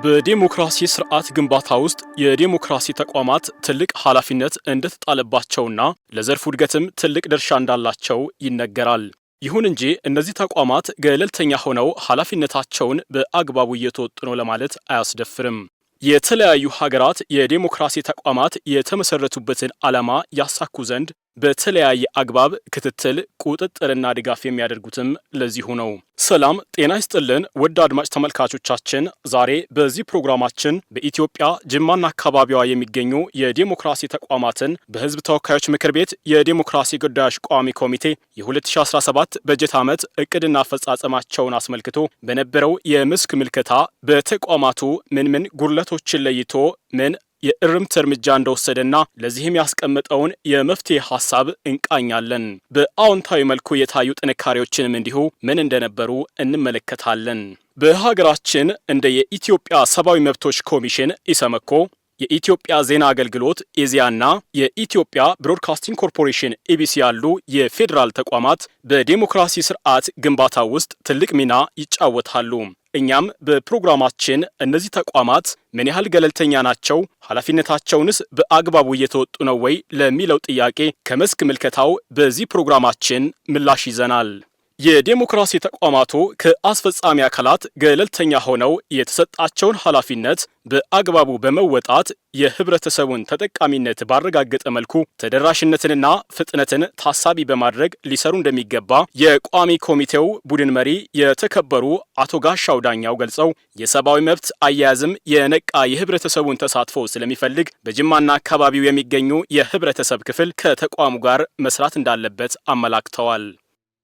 በዲሞክራሲ ስርዓት ግንባታ ውስጥ የዲሞክራሲ ተቋማት ትልቅ ኃላፊነት እንደተጣለባቸውና ለዘርፉ እድገትም ትልቅ ድርሻ እንዳላቸው ይነገራል። ይሁን እንጂ እነዚህ ተቋማት ገለልተኛ ሆነው ኃላፊነታቸውን በአግባቡ እየተወጡ ነው ለማለት አያስደፍርም። የተለያዩ ሀገራት የዲሞክራሲ ተቋማት የተመሰረቱበትን ዓላማ ያሳኩ ዘንድ በተለያየ አግባብ ክትትል፣ ቁጥጥርና ድጋፍ የሚያደርጉትም ለዚሁ ነው። ሰላም ጤና ይስጥልን ውድ አድማጭ ተመልካቾቻችን፣ ዛሬ በዚህ ፕሮግራማችን በኢትዮጵያ ጅማና አካባቢዋ የሚገኙ የዲሞክራሲ ተቋማትን በሕዝብ ተወካዮች ምክር ቤት የዲሞክራሲ ጉዳዮች ቋሚ ኮሚቴ የ2017 በጀት ዓመት እቅድና አፈጻጸማቸውን አስመልክቶ በነበረው የመስክ ምልከታ በተቋማቱ ምን ጉድለቶችን ለይቶ ምን የእርምት እርምጃ እንደወሰደና ለዚህም ያስቀመጠውን የመፍትሄ ሐሳብ እንቃኛለን። በአዎንታዊ መልኩ የታዩ ጥንካሬዎችንም እንዲሁ ምን እንደነበሩ እንመለከታለን። በሀገራችን እንደ የኢትዮጵያ ሰብአዊ መብቶች ኮሚሽን ኢሰመኮ፣ የኢትዮጵያ ዜና አገልግሎት ኢዜአና የኢትዮጵያ ብሮድካስቲንግ ኮርፖሬሽን ኢቢሲ ያሉ የፌዴራል ተቋማት በዲሞክራሲ ስርዓት ግንባታ ውስጥ ትልቅ ሚና ይጫወታሉ። እኛም በፕሮግራማችን እነዚህ ተቋማት ምን ያህል ገለልተኛ ናቸው፣ ኃላፊነታቸውንስ በአግባቡ እየተወጡ ነው ወይ ለሚለው ጥያቄ ከመስክ ምልከታው በዚህ ፕሮግራማችን ምላሽ ይዘናል። የዲሞክራሲ ተቋማቱ ከአስፈጻሚ አካላት ገለልተኛ ሆነው የተሰጣቸውን ኃላፊነት በአግባቡ በመወጣት የህብረተሰቡን ተጠቃሚነት ባረጋገጠ መልኩ ተደራሽነትንና ፍጥነትን ታሳቢ በማድረግ ሊሰሩ እንደሚገባ የቋሚ ኮሚቴው ቡድን መሪ የተከበሩ አቶ ጋሻው ዳኛው ገልጸው የሰብአዊ መብት አያያዝም የነቃ የህብረተሰቡን ተሳትፎ ስለሚፈልግ በጅማና አካባቢው የሚገኙ የህብረተሰብ ክፍል ከተቋሙ ጋር መስራት እንዳለበት አመላክተዋል።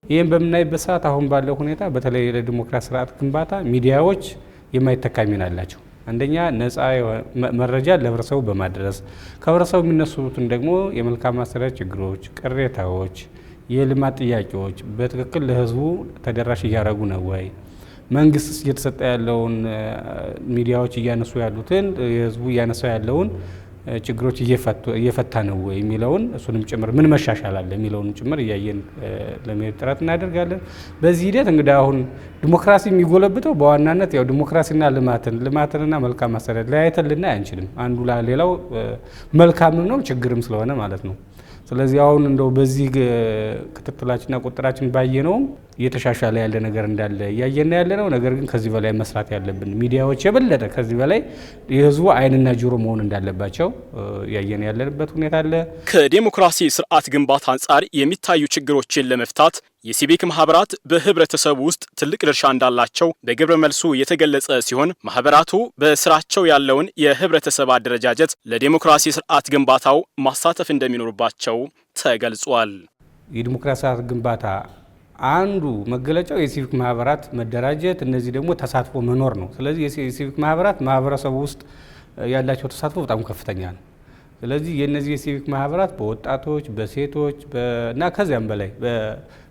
ይህም በምናይበት ሰዓት አሁን ባለው ሁኔታ በተለይ ለዲሞክራሲ ስርዓት ግንባታ ሚዲያዎች የማይተካ ሚና አላቸው። አንደኛ ነፃ መረጃ ለህብረተሰቡ በማድረስ ከህብረተሰቡ የሚነሱትን ደግሞ የመልካም አስተዳደር ችግሮች፣ ቅሬታዎች፣ የልማት ጥያቄዎች በትክክል ለህዝቡ ተደራሽ እያደረጉ ነው ወይ፣ መንግስት እየተሰጠ ያለውን ሚዲያዎች እያነሱ ያሉትን የህዝቡ እያነሳ ያለውን ችግሮች እየፈታ ነው ወይ የሚለውን እሱንም ጭምር ምን መሻሻል አለ የሚለውን ጭምር እያየን ለመሄድ ጥረት እናደርጋለን። በዚህ ሂደት እንግዲህ አሁን ዲሞክራሲ የሚጎለብተው በዋናነት ያው ዲሞክራሲና ልማትንና መልካም አስተዳደር ለያይተን ልናይ አንችልም። አንዱ ለሌላው መልካምም ነው ችግርም ስለሆነ ማለት ነው። ስለዚህ አሁን እንደው በዚህ ክትትላችንና ቁጥጥራችን ባየነውም እየተሻሻለ ያለ ነገር እንዳለ እያየን ያለ ነው። ነገር ግን ከዚህ በላይ መስራት ያለብን ሚዲያዎች የበለጠ ከዚህ በላይ የህዝቡ አይንና ጆሮ መሆን እንዳለባቸው እያየን ያለንበት ሁኔታ አለ። ከዲሞክራሲ ስርዓት ግንባታ አንጻር የሚታዩ ችግሮችን ለመፍታት የሲቪክ ማህበራት በህብረተሰቡ ውስጥ ትልቅ ድርሻ እንዳላቸው በግብረ መልሱ የተገለጸ ሲሆን ማህበራቱ በስራቸው ያለውን የህብረተሰብ አደረጃጀት ለዲሞክራሲ ስርዓት ግንባታው ማሳተፍ እንደሚኖርባቸው ተገልጿል። የዲሞክራሲ ስርዓት ግንባታ አንዱ መገለጫው የሲቪክ ማህበራት መደራጀት፣ እነዚህ ደግሞ ተሳትፎ መኖር ነው። ስለዚህ የሲቪክ ማህበራት ማህበረሰቡ ውስጥ ያላቸው ተሳትፎ በጣም ከፍተኛ ነው። ስለዚህ የነዚህ የሲቪክ ማህበራት በወጣቶች፣ በሴቶች እና ከዚያም በላይ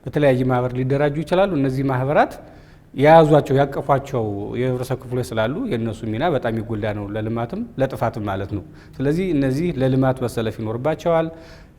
በተለያየ ማህበር ሊደራጁ ይችላሉ። እነዚህ ማህበራት የያዟቸው ያቀፏቸው የህብረተሰብ ክፍሎች ስላሉ የነሱ ሚና በጣም ይጎላ ነው፣ ለልማትም ለጥፋትም ማለት ነው። ስለዚህ እነዚህ ለልማት መሰለፍ ይኖርባቸዋል።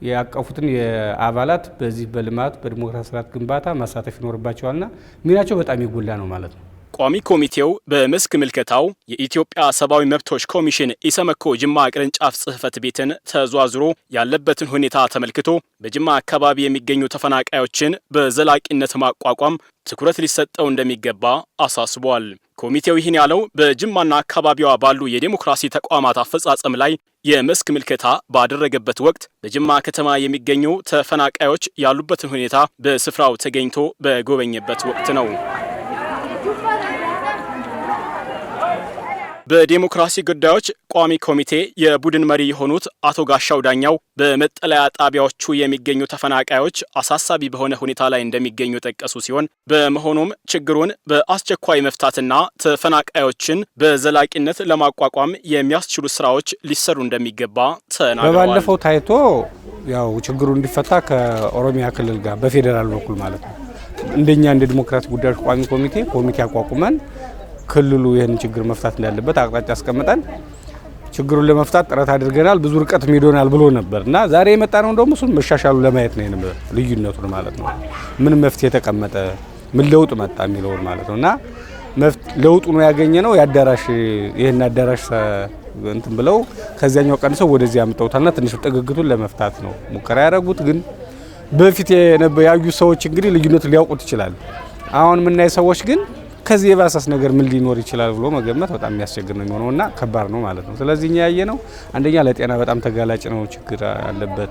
ያቀፉትን የአባላት በዚህ በልማት በዲሞክራሲ ስርዓት ግንባታ መሳተፍ ይኖርባቸዋልና ሚናቸው በጣም ይጎላ ነው ማለት ነው። ቋሚ ኮሚቴው በመስክ ምልከታው የኢትዮጵያ ሰብአዊ መብቶች ኮሚሽን ኢሰመኮ ጅማ ቅርንጫፍ ጽህፈት ቤትን ተዟዙሮ ያለበትን ሁኔታ ተመልክቶ በጅማ አካባቢ የሚገኙ ተፈናቃዮችን በዘላቂነት ማቋቋም ትኩረት ሊሰጠው እንደሚገባ አሳስቧል። ኮሚቴው ይህን ያለው በጅማና አካባቢዋ ባሉ የዲሞክራሲ ተቋማት አፈጻጸም ላይ የመስክ ምልከታ ባደረገበት ወቅት በጅማ ከተማ የሚገኙ ተፈናቃዮች ያሉበትን ሁኔታ በስፍራው ተገኝቶ በጎበኘበት ወቅት ነው። በዲሞክራሲ ጉዳዮች ቋሚ ኮሚቴ የቡድን መሪ የሆኑት አቶ ጋሻው ዳኛው በመጠለያ ጣቢያዎቹ የሚገኙ ተፈናቃዮች አሳሳቢ በሆነ ሁኔታ ላይ እንደሚገኙ ጠቀሱ ሲሆን በመሆኑም ችግሩን በአስቸኳይ መፍታትና ተፈናቃዮችን በዘላቂነት ለማቋቋም የሚያስችሉ ስራዎች ሊሰሩ እንደሚገባ ተናግረዋል። በባለፈው ታይቶ ያው ችግሩ እንዲፈታ ከኦሮሚያ ክልል ጋር በፌዴራል በኩል ማለት ነው እንደኛ እንደ ዲሞክራሲ ጉዳዮች ቋሚ ኮሚቴ አቋቁመን ክልሉ ይህን ችግር መፍታት እንዳለበት አቅጣጫ አስቀምጠን ችግሩን ለመፍታት ጥረት አድርገናል። ብዙ ርቀት ሄደናል ብሎ ነበርና ዛሬ የመጣ ነው ደግሞ እሱን መሻሻሉ ለማየት ነው ልዩነቱን ማለት ነው። ምን መፍትሄ ተቀመጠ፣ ምን ለውጥ መጣ የሚለውን ማለት ነውና ለውጡ ነው ያገኘነው ያዳራሽ ይሄን አዳራሽ እንትን ብለው ከዚያኛው ቀንሰው ወደዚህ አምጣውታልና ትንሽ ጥግግቱን ለመፍታት ነው ሙከራ ያደረጉት። ግን በፊት ያዩ ሰዎች እንግዲህ ልዩነቱ ሊያውቁት ይችላሉ። አሁን የምናይ ሰዎች ግን ከዚህ የባሰስ ነገር ምን ሊኖር ይችላል ብሎ መገመት በጣም የሚያስቸግር ነው የሚሆነውና ከባድ ነው ማለት ነው። ስለዚህ እኛ ያየነው አንደኛ ለጤና በጣም ተጋላጭ ነው፣ ችግር አለበት፣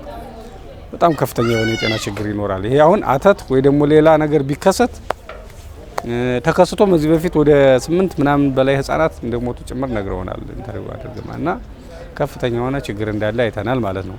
በጣም ከፍተኛ የሆነ የጤና ችግር ይኖራል። ይሄ አሁን አተት ወይ ደግሞ ሌላ ነገር ቢከሰት ተከስቶም እዚህ በፊት ወደ 8 ምናምን በላይ ህጻናት እንደሞቱ ጭምር ነግረውናል ኢንተርቪው አድርገናልና ከፍተኛ የሆነ ችግር እንዳለ አይተናል ማለት ነው።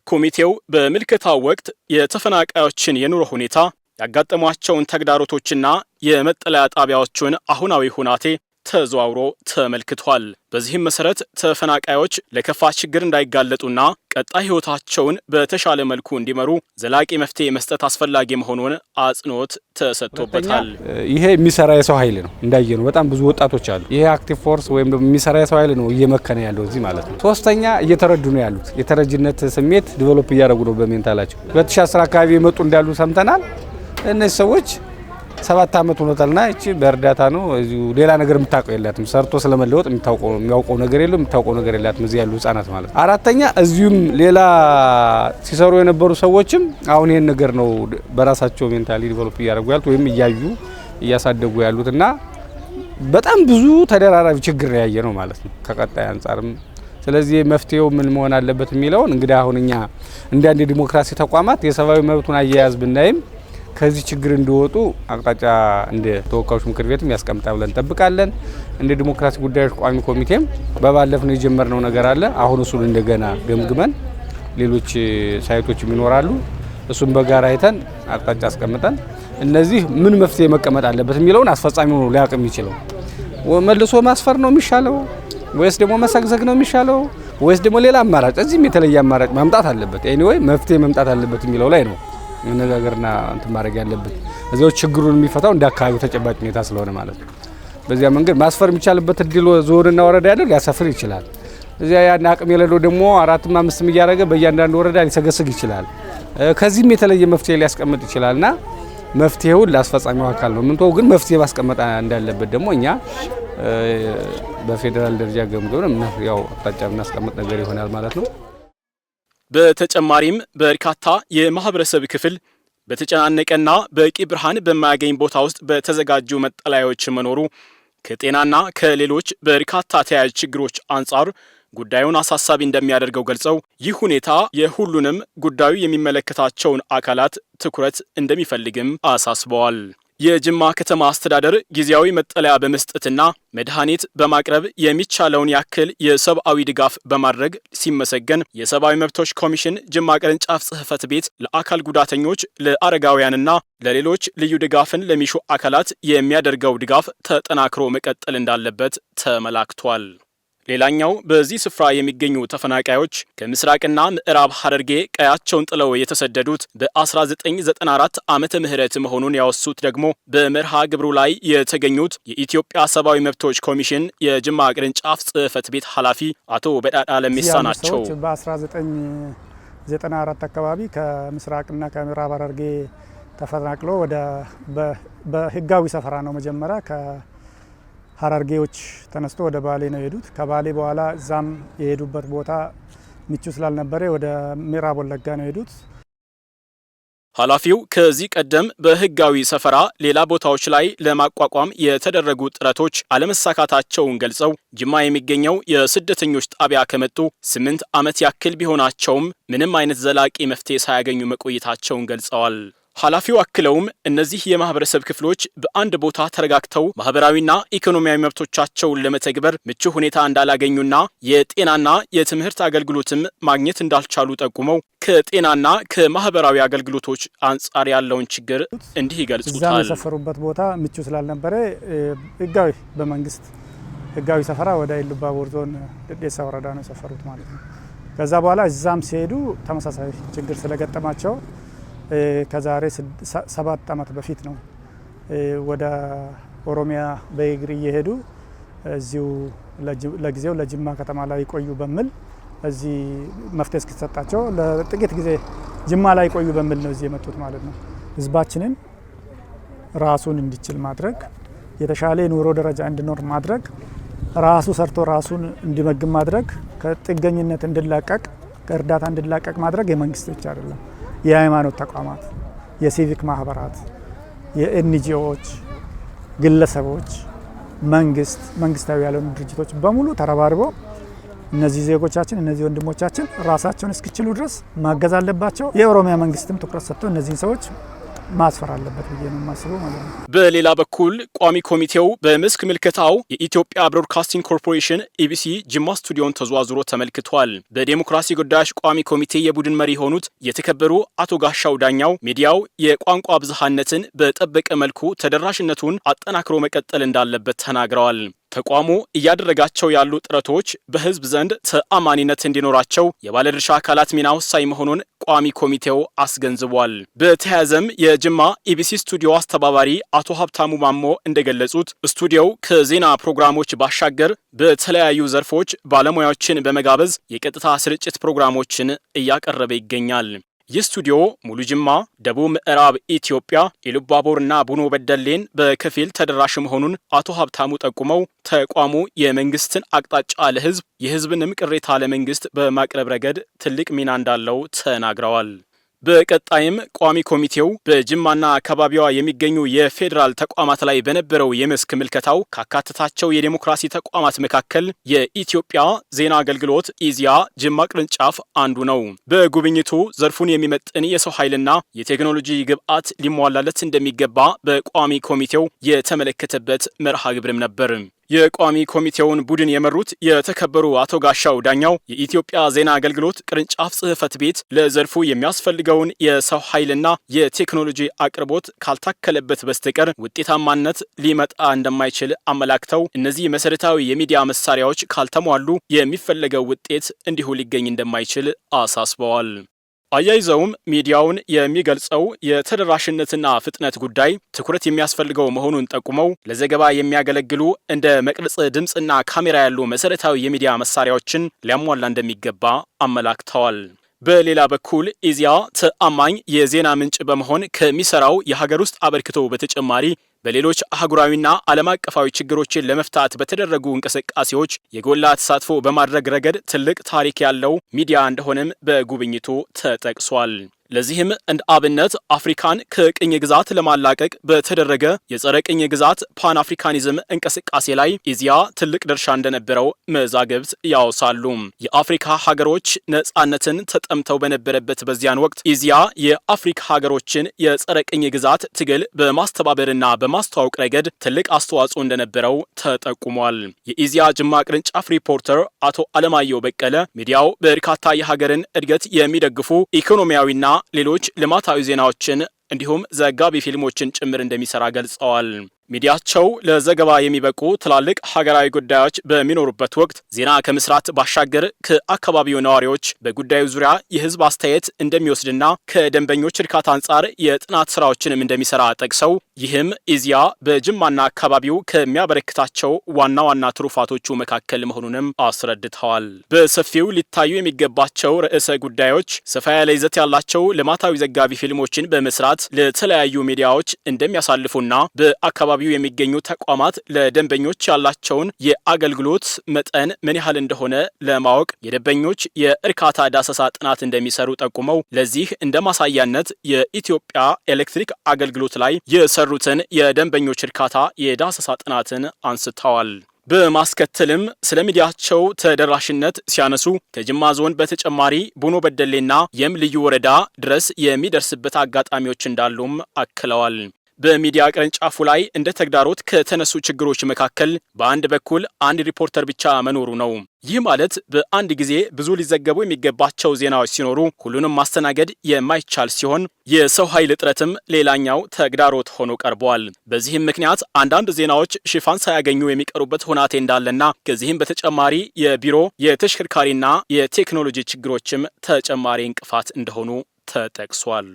ኮሚቴው በምልከታው ወቅት የተፈናቃዮችን የኑሮ ሁኔታ ያጋጠሟቸውን ተግዳሮቶችና የመጠለያ ጣቢያዎችን አሁናዊ ሁናቴ ተዘዋውሮ ተመልክቷል። በዚህም መሰረት ተፈናቃዮች ለከፋ ችግር እንዳይጋለጡና ቀጣይ ህይወታቸውን በተሻለ መልኩ እንዲመሩ ዘላቂ መፍትሄ መስጠት አስፈላጊ መሆኑን አጽንኦት ተሰጥቶበታል። ይሄ የሚሰራ የሰው ኃይል ነው እንዳየ ነው። በጣም ብዙ ወጣቶች አሉ። ይሄ አክቲቭ ፎርስ ወይም ደግሞ የሚሰራ የሰው ኃይል ነው እየመከነ ያለው እዚህ ማለት ነው። ሶስተኛ እየተረዱ ነው ያሉት። የተረጅነት ስሜት ዲቨሎፕ እያደረጉ ነው በሜንታላቸው። 2010 አካባቢ የመጡ እንዳሉ ሰምተናል። እነዚህ ሰዎች 7 ዓመት ሆኖታልና እቺ በእርዳታ ነው እዚሁ ሌላ ነገር የምታውቀው የላትም። ሰርቶ ስለመለወጥ የሚያውቀው ነገር የለም፣ የምታውቀው ነገር የላትም እዚህ ያሉ ህጻናት ማለት ነው። አራተኛ እዚሁም ሌላ ሲሰሩ የነበሩ ሰዎችም አሁን ይሄን ነገር ነው በራሳቸው ሜንታሊ ዲቨሎፕ እያደረጉ ያሉት ወይም እያዩ እያሳደጉ ያሉትና በጣም ብዙ ተደራራቢ ችግር ያየ ነው ማለት ነው ከቀጣይ አንጻርም። ስለዚህ መፍትሄው ምን መሆን አለበት የሚለውን እንግዲህ አሁን እኛ እንደ አንድ ዲሞክራሲ ተቋማት የሰብአዊ መብቱን አያያዝ ብናይም ከዚህ ችግር እንዲወጡ አቅጣጫ እንደ ተወካዮች ምክር ቤትም ያስቀምጣ ብለን እንጠብቃለን። እንደ ዲሞክራሲ ጉዳዮች ቋሚ ኮሚቴም በባለፈው የጀመርነው ነገር አለ። አሁን እሱን እንደገና ገምግመን ሌሎች ሳይቶችም ይኖራሉ። እሱን በጋራ አይተን አቅጣጫ አስቀምጠን እነዚህ ምን መፍትሄ መቀመጥ አለበት የሚለውን አስፈጻሚው ነው ሊያውቅ የሚችለው። መልሶ ማስፈር ነው የሚሻለው ወይስ ደግሞ መሰግዘግ ነው የሚሻለው ወይስ ደግሞ ሌላ አማራጭ እዚህም የተለየ አማራጭ ማምጣት አለበት። ኤኒዌይ መፍትሄ መምጣት አለበት የሚለው ላይ ነው መነጋገርና እንትን ማድረግ ያለበት። እዚያው ችግሩን የሚፈታው እንደ አካባቢው ተጨባጭ ሁኔታ ስለሆነ ማለት ነው። በዚያ መንገድ ማስፈር የሚቻልበት እድል ዞንና ወረዳ ያለው ሊያሰፍር ይችላል። እዚያ ያን አቅም የሌለው ደግሞ 4ም 5ም እያደረገ በእያንዳንዱ ወረዳ ሊሰገስግ ይችላል። ከዚህም የተለየ መፍትሄ ሊያስቀምጥ ይችላልና መፍትሄውን ለአስፈጻሚው አካል ነው የምንተው። ግን መፍትሄ ማስቀመጥ እንዳለበት ደግሞ እኛ በፌዴራል ደረጃ ገምገም ያው አቅጣጫ እናስቀምጥ ነገር ይሆናል ማለት ነው። በተጨማሪም በርካታ የማህበረሰብ ክፍል በተጨናነቀና በቂ ብርሃን በማያገኝ ቦታ ውስጥ በተዘጋጁ መጠለያዎች መኖሩ ከጤናና ከሌሎች በርካታ ተያያዥ ችግሮች አንጻር ጉዳዩን አሳሳቢ እንደሚያደርገው ገልጸው ይህ ሁኔታ የሁሉንም ጉዳዩ የሚመለከታቸውን አካላት ትኩረት እንደሚፈልግም አሳስበዋል። የጅማ ከተማ አስተዳደር ጊዜያዊ መጠለያ በመስጠትና መድኃኒት በማቅረብ የሚቻለውን ያክል የሰብአዊ ድጋፍ በማድረግ ሲመሰገን፣ የሰብአዊ መብቶች ኮሚሽን ጅማ ቅርንጫፍ ጽሕፈት ቤት ለአካል ጉዳተኞች፣ ለአረጋውያንና ለሌሎች ልዩ ድጋፍን ለሚሹ አካላት የሚያደርገው ድጋፍ ተጠናክሮ መቀጠል እንዳለበት ተመላክቷል። ሌላኛው በዚህ ስፍራ የሚገኙ ተፈናቃዮች ከምስራቅና ምዕራብ ሐረርጌ ቀያቸውን ጥለው የተሰደዱት በ1994 ዓመተ ምህረት መሆኑን ያወሱት ደግሞ በመርሃ ግብሩ ላይ የተገኙት የኢትዮጵያ ሰብአዊ መብቶች ኮሚሽን የጅማ ቅርንጫፍ ጽሕፈት ቤት ኃላፊ አቶ በዳዳ ለሚሳ ናቸው። በ1994 አካባቢ ከምስራቅና ከምዕራብ ሐረርጌ ተፈናቅሎ ወደ በህጋዊ ሰፈራ ነው መጀመሪያ ሐረርጌዎች ተነስቶ ወደ ባሌ ነው የሄዱት። ከባሌ በኋላ እዛም የሄዱበት ቦታ ምቹ ስላልነበረ ወደ ምዕራብ ወለጋ ነው የሄዱት። ኃላፊው ከዚህ ቀደም በህጋዊ ሰፈራ ሌላ ቦታዎች ላይ ለማቋቋም የተደረጉ ጥረቶች አለመሳካታቸውን ገልጸው ጅማ የሚገኘው የስደተኞች ጣቢያ ከመጡ 8 ዓመት ያክል ቢሆናቸውም ምንም አይነት ዘላቂ መፍትሄ ሳያገኙ መቆየታቸውን ገልጸዋል። ኃላፊው አክለውም እነዚህ የማህበረሰብ ክፍሎች በአንድ ቦታ ተረጋግተው ማህበራዊና ኢኮኖሚያዊ መብቶቻቸውን ለመተግበር ምቹ ሁኔታ እንዳላገኙና የጤናና የትምህርት አገልግሎትም ማግኘት እንዳልቻሉ ጠቁመው ከጤናና ከማህበራዊ አገልግሎቶች አንጻር ያለውን ችግር እንዲህ ይገልጹታል። እዛም የሰፈሩበት ቦታ ምቹ ስላልነበረ ህጋዊ በመንግስት ህጋዊ ሰፈራ ወደ ኢሉባቦር ዞን ደዴሳ ወረዳ ነው የሰፈሩት ማለት ነው። ከዛ በኋላ እዛም ሲሄዱ ተመሳሳይ ችግር ስለገጠማቸው ከዛሬ 7 ዓመት በፊት ነው ወደ ኦሮሚያ በእግር እየሄዱ እዚሁ ለጊዜው ለጅማ ከተማ ላይ ቆዩ በሚል እዚህ መፍትሄ እስኪሰጣቸው ለጥቂት ጊዜ ጅማ ላይ ቆዩ በሚል ነው እዚህ የመጡት ማለት ነው። ህዝባችንን ራሱን እንዲችል ማድረግ የተሻለ ኑሮ ደረጃ እንዲኖር ማድረግ፣ ራሱ ሰርቶ ራሱን እንዲመግብ ማድረግ፣ ከጥገኝነት እንዲላቀቅ ከእርዳታ እንዲላቀቅ ማድረግ የመንግስት ብቻ አይደለም። የሃይማኖት ተቋማት፣ የሲቪክ ማህበራት፣ የኤንጂኦዎች፣ ግለሰቦች፣ መንግስታዊ ያልሆኑ ድርጅቶች በሙሉ ተረባርበው እነዚህ ዜጎቻችን እነዚህ ወንድሞቻችን ራሳቸውን እስኪችሉ ድረስ ማገዝ አለባቸው። የኦሮሚያ መንግስትም ትኩረት ሰጥቶ እነዚህን ሰዎች ማስፈር አለበት ብዬ ነው የማስበው ማለት ነው። በሌላ በኩል ቋሚ ኮሚቴው በመስክ ምልከታው የኢትዮጵያ ብሮድካስቲንግ ኮርፖሬሽን ኢቢሲ ጅማ ስቱዲዮን ተዘዋዝሮ ተመልክቷል። በዴሞክራሲ ጉዳዮች ቋሚ ኮሚቴ የቡድን መሪ የሆኑት የተከበሩ አቶ ጋሻው ዳኛው ሚዲያው የቋንቋ ብዝሃነትን በጠበቀ መልኩ ተደራሽነቱን አጠናክሮ መቀጠል እንዳለበት ተናግረዋል። ተቋሙ እያደረጋቸው ያሉ ጥረቶች በህዝብ ዘንድ ተአማኒነት እንዲኖራቸው የባለድርሻ አካላት ሚና ወሳኝ መሆኑን ቋሚ ኮሚቴው አስገንዝቧል። በተያያዘም የጅማ ኢቢሲ ስቱዲዮ አስተባባሪ አቶ ሀብታሙ ማሞ እንደገለጹት ስቱዲዮው ከዜና ፕሮግራሞች ባሻገር በተለያዩ ዘርፎች ባለሙያዎችን በመጋበዝ የቀጥታ ስርጭት ፕሮግራሞችን እያቀረበ ይገኛል። ይህ ስቱዲዮ ሙሉ ጅማ፣ ደቡብ ምዕራብ ኢትዮጵያ፣ ኢሉባቦርና ቡኖ በደሌን በከፊል ተደራሽ መሆኑን አቶ ሀብታሙ ጠቁመው ተቋሙ የመንግስትን አቅጣጫ ለህዝብ የህዝብንም ቅሬታ ለመንግስት በማቅረብ ረገድ ትልቅ ሚና እንዳለው ተናግረዋል። በቀጣይም ቋሚ ኮሚቴው በጅማና አካባቢዋ የሚገኙ የፌዴራል ተቋማት ላይ በነበረው የመስክ ምልከታው ካካተታቸው የዴሞክራሲ ተቋማት መካከል የኢትዮጵያ ዜና አገልግሎት ኢዚያ ጅማ ቅርንጫፍ አንዱ ነው። በጉብኝቱ ዘርፉን የሚመጥን የሰው ኃይልና የቴክኖሎጂ ግብዓት ሊሟላለት እንደሚገባ በቋሚ ኮሚቴው የተመለከተበት መርሃ ግብርም ነበር። የቋሚ ኮሚቴውን ቡድን የመሩት የተከበሩ አቶ ጋሻው ዳኛው የኢትዮጵያ ዜና አገልግሎት ቅርንጫፍ ጽሕፈት ቤት ለዘርፉ የሚያስፈልገውን የሰው ኃይልና የቴክኖሎጂ አቅርቦት ካልታከለበት በስተቀር ውጤታማነት ሊመጣ እንደማይችል አመላክተው እነዚህ መሰረታዊ የሚዲያ መሳሪያዎች ካልተሟሉ የሚፈለገው ውጤት እንዲሁ ሊገኝ እንደማይችል አሳስበዋል። አያይዘውም ሚዲያውን የሚገልጸው የተደራሽነትና ፍጥነት ጉዳይ ትኩረት የሚያስፈልገው መሆኑን ጠቁመው ለዘገባ የሚያገለግሉ እንደ መቅረጽ ድምፅና ካሜራ ያሉ መሰረታዊ የሚዲያ መሳሪያዎችን ሊያሟላ እንደሚገባ አመላክተዋል። በሌላ በኩል ኢዚያ ተአማኝ የዜና ምንጭ በመሆን ከሚሰራው የሀገር ውስጥ አበርክቶ በተጨማሪ በሌሎች አህጉራዊና ዓለም አቀፋዊ ችግሮችን ለመፍታት በተደረጉ እንቅስቃሴዎች የጎላ ተሳትፎ በማድረግ ረገድ ትልቅ ታሪክ ያለው ሚዲያ እንደሆነም በጉብኝቱ ተጠቅሷል። ለዚህም እንደ አብነት አፍሪካን ከቅኝ ግዛት ለማላቀቅ በተደረገ የጸረ ቅኝ ግዛት ፓን አፍሪካኒዝም እንቅስቃሴ ላይ ኢዚያ ትልቅ ድርሻ እንደነበረው መዛግብት ያወሳሉ። የአፍሪካ ሀገሮች ነጻነትን ተጠምተው በነበረበት በዚያን ወቅት ኢዚያ የአፍሪካ ሀገሮችን የጸረ ቅኝ ግዛት ትግል በማስተባበርና በማስተዋወቅ ረገድ ትልቅ አስተዋጽኦ እንደነበረው ተጠቁሟል። የኢዚያ ጅማ ቅርንጫፍ ሪፖርተር አቶ አለማየሁ በቀለ ሚዲያው በርካታ የሀገርን እድገት የሚደግፉ ኢኮኖሚያዊና ሌሎች ልማታዊ ዜናዎችን እንዲሁም ዘጋቢ ፊልሞችን ጭምር እንደሚሰራ ገልጸዋል። ሚዲያቸው ለዘገባ የሚበቁ ትላልቅ ሀገራዊ ጉዳዮች በሚኖሩበት ወቅት ዜና ከመስራት ባሻገር ከአካባቢው ነዋሪዎች በጉዳዩ ዙሪያ የሕዝብ አስተያየት እንደሚወስድና ከደንበኞች እርካታ አንጻር የጥናት ስራዎችንም እንደሚሰራ ጠቅሰው ይህም ኢዚያ በጅማና አካባቢው ከሚያበረክታቸው ዋና ዋና ትሩፋቶቹ መካከል መሆኑንም አስረድተዋል። በሰፊው ሊታዩ የሚገባቸው ርዕሰ ጉዳዮች፣ ሰፋ ያለ ይዘት ያላቸው ልማታዊ ዘጋቢ ፊልሞችን በመስራት ለተለያዩ ሚዲያዎች እንደሚያሳልፉና በአካባቢው የሚገኙ ተቋማት ለደንበኞች ያላቸውን የአገልግሎት መጠን ምን ያህል እንደሆነ ለማወቅ የደንበኞች የእርካታ ዳሰሳ ጥናት እንደሚሰሩ ጠቁመው ለዚህ እንደ ማሳያነት የኢትዮጵያ ኤሌክትሪክ አገልግሎት ላይ የሰሩትን የደንበኞች እርካታ የዳሰሳ ጥናትን አንስተዋል። በማስከተልም ስለ ሚዲያቸው ተደራሽነት ሲያነሱ ከጅማ ዞን በተጨማሪ ቡኖ በደሌና የም ልዩ ወረዳ ድረስ የሚደርስበት አጋጣሚዎች እንዳሉም አክለዋል። በሚዲያ ቅርንጫፉ ላይ እንደ ተግዳሮት ከተነሱ ችግሮች መካከል በአንድ በኩል አንድ ሪፖርተር ብቻ መኖሩ ነው። ይህ ማለት በአንድ ጊዜ ብዙ ሊዘገቡ የሚገባቸው ዜናዎች ሲኖሩ ሁሉንም ማስተናገድ የማይቻል ሲሆን የሰው ኃይል እጥረትም ሌላኛው ተግዳሮት ሆኖ ቀርቧል። በዚህም ምክንያት አንዳንድ ዜናዎች ሽፋን ሳያገኙ የሚቀሩበት ሁናቴ እንዳለና ከዚህም በተጨማሪ የቢሮ የተሽከርካሪና የቴክኖሎጂ ችግሮችም ተጨማሪ እንቅፋት እንደሆኑ ተጠቅሷል።